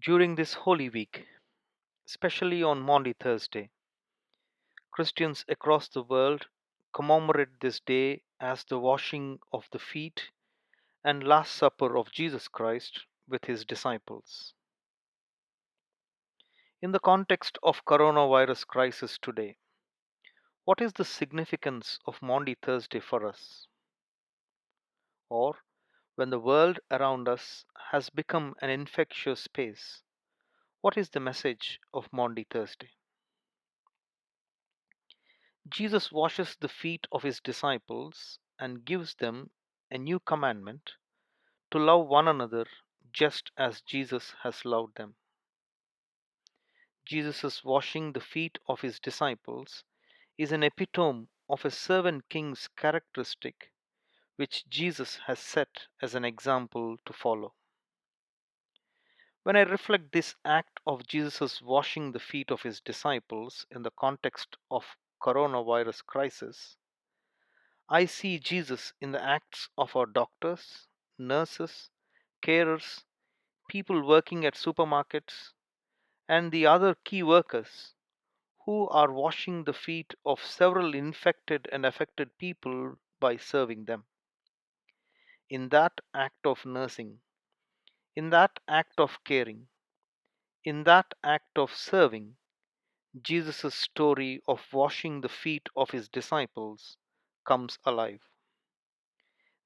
During this Holy Week, especially on Maundy Thursday, Christians across the world commemorate this day as the washing of the feet and Last Supper of Jesus Christ with his disciples. In the context of coronavirus crisis today, what is the significance of Maundy Thursday for us? Or when the world around us has become an infectious space, what is the message of Maundy Thursday? Jesus washes the feet of his disciples and gives them a new commandment to love one another just as Jesus has loved them. Jesus' washing the feet of his disciples is an epitome of a servant king's characteristic which Jesus has set as an example to follow. When I reflect this act of Jesus' washing the feet of his disciples in the context of coronavirus crisis, I see Jesus in the acts of our doctors, nurses, carers, people working at supermarkets, and the other key workers who are washing the feet of several infected and affected people by serving them. In that act of nursing, in that act of caring, in that act of serving, Jesus' story of washing the feet of his disciples comes alive.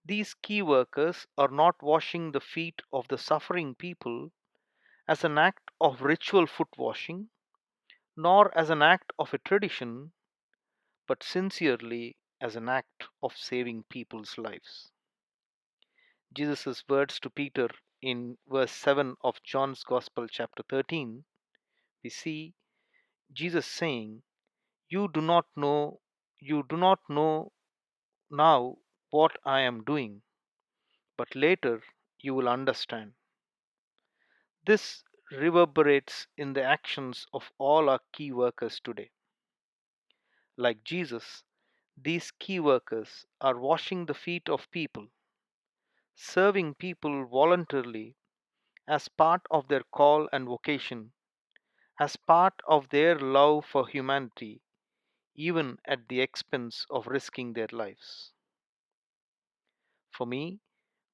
These key workers are not washing the feet of the suffering people as an act of ritual foot washing, nor as an act of a tradition, but sincerely as an act of saving people's lives. Jesus' words to Peter in verse 7 of John's Gospel, chapter 13, we see Jesus saying, you do not know now what I am doing, but later you will understand. This reverberates in the actions of all our key workers today. Like Jesus, these key workers are washing the feet of people, serving people voluntarily as part of their call and vocation, as part of their love for humanity, even at the expense of risking their lives. For me,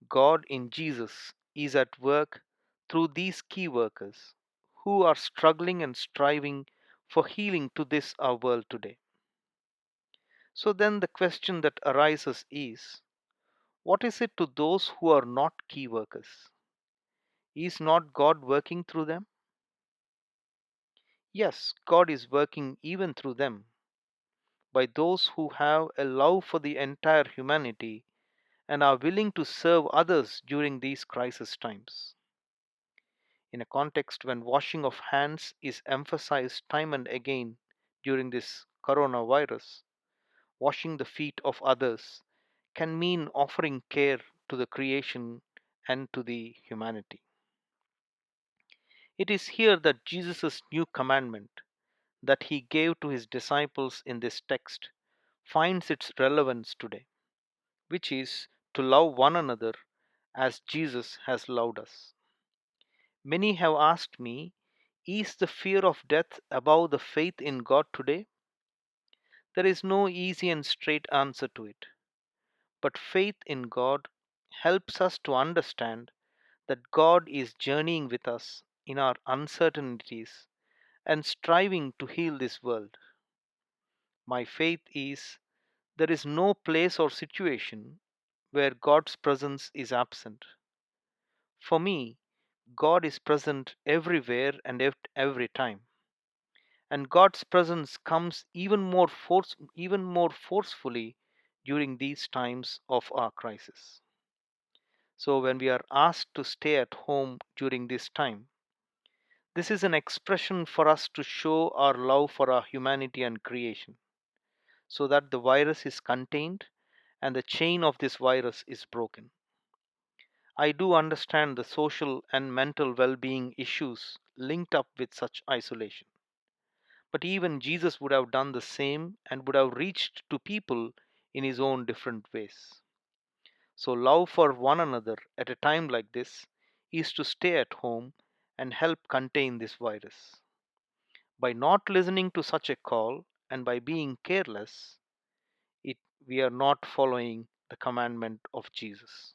God in Jesus is at work through these key workers who are struggling and striving for healing to this our world today. So then the question that arises is, what is it to those who are not key workers? Is not God working through them? Yes, God is working even through them, by those who have a love for the entire humanity and are willing to serve others during these crisis times. In a context when washing of hands is emphasized time and again during this coronavirus, washing the feet of others can mean offering care to the creation and to the humanity. It is here that Jesus' new commandment that he gave to his disciples in this text finds its relevance today, which is to love one another as Jesus has loved us. Many have asked me, is the fear of death above the faith in God today? There is no easy and straight answer to it, but faith in God helps us to understand that God is journeying with us in our uncertainties and striving to heal this world. My faith is there is no place or situation where God's presence is absent. For me, God is present everywhere and every time. And God's presence comes even more forcefully during these times of our crisis. So when we are asked to stay at home during this time, this is an expression for us to show our love for our humanity and creation, so that the virus is contained and the chain of this virus is broken. I do understand the social and mental well being issues linked up with such isolation. But even Jesus would have done the same and would have reached to people in his own different ways. So, love for one another at a time like this is to stay at home and help contain this virus. By not listening to such a call and by being careless, it, we are not following the commandment of Jesus.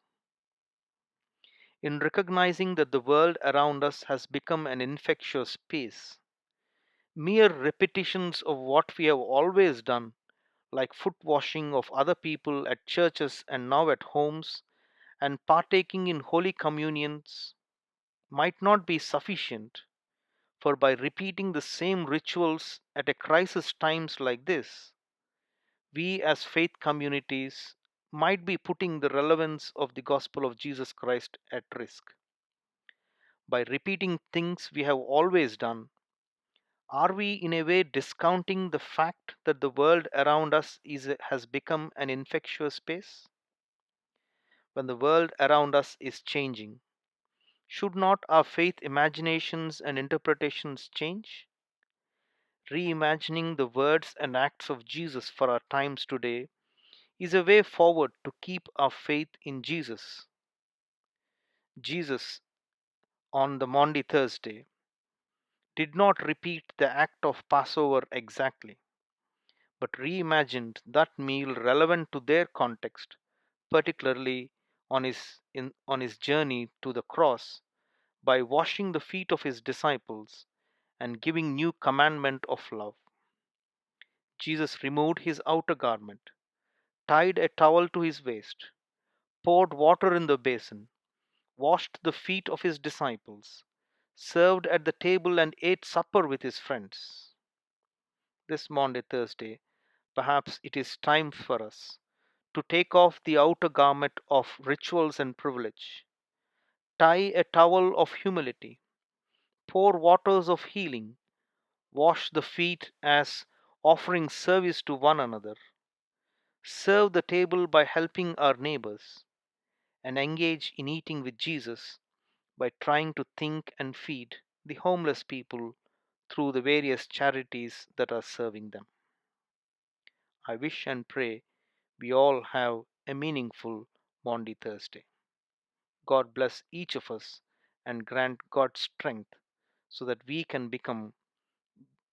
In recognizing that the world around us has become an infectious space, mere repetitions of what we have always done, like foot washing of other people at churches and now at homes, and partaking in holy communions, might not be sufficient, for by repeating the same rituals at a crisis times like this, we as faith communities might be putting the relevance of the gospel of Jesus Christ at risk. By repeating things we have always done, are we in a way discounting the fact that the world around us has become an infectious space? When the world around us is changing, should not our faith imaginations and interpretations change? Reimagining the words and acts of Jesus for our times today is a way forward to keep our faith in Jesus. Jesus, on the Maundy Thursday, did not repeat the act of Passover exactly, but reimagined that meal relevant to their context, particularly on his journey to the cross, by washing the feet of his disciples and giving new commandment of love. Jesus removed his outer garment, tied a towel to his waist, poured water in the basin, washed the feet of his disciples, served at the table and ate supper with his friends. This Maundy Thursday, perhaps it is time for us to take off the outer garment of rituals and privilege, tie a towel of humility, pour waters of healing, wash the feet as offering service to one another, serve the table by helping our neighbors, and engage in eating with Jesus by trying to think and feed the homeless people through the various charities that are serving them. I wish and pray we all have a meaningful Maundy Thursday. God bless each of us and grant God's strength so that we can become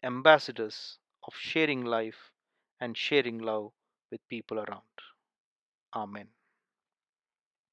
ambassadors of sharing life and sharing love with people around. Amen.